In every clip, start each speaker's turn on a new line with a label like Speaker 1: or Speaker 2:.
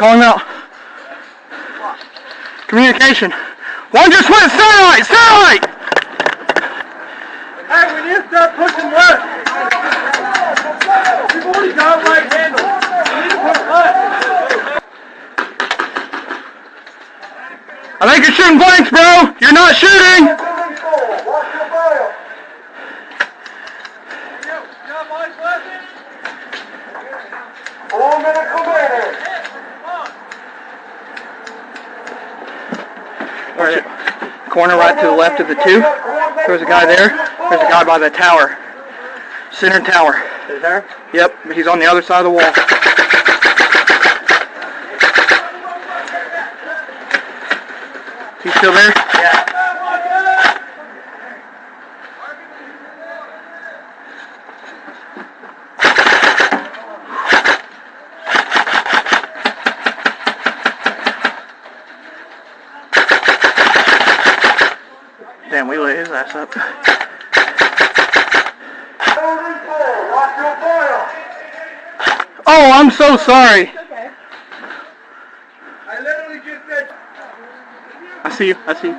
Speaker 1: Call him out. Communication. One just went satellite! Satellite!
Speaker 2: Hey, we need to start pushing left. We've already got right handle. We need to push left.
Speaker 1: I think you're shooting blanks, bro. You're not shooting.
Speaker 2: Watch your fire. You got blanks left? 4 minutes remaining.
Speaker 1: Right, corner right to the left of the two. There's a guy there. There's a guy by the tower. Center tower.
Speaker 2: Is there?
Speaker 1: Yep, he's on the other side of the wall. He's still there?
Speaker 2: Yeah.
Speaker 1: Damn, we lit his ass up. Oh, I'm so sorry.
Speaker 2: Okay. I literally just said.
Speaker 1: I see you. I see you.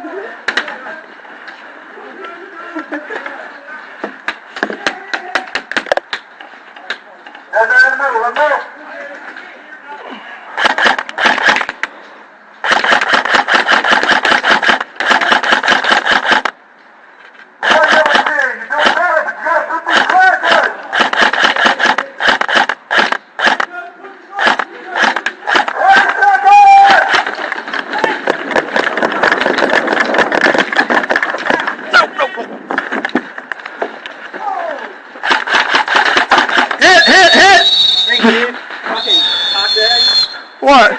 Speaker 1: What?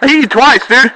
Speaker 1: I hit you twice, dude.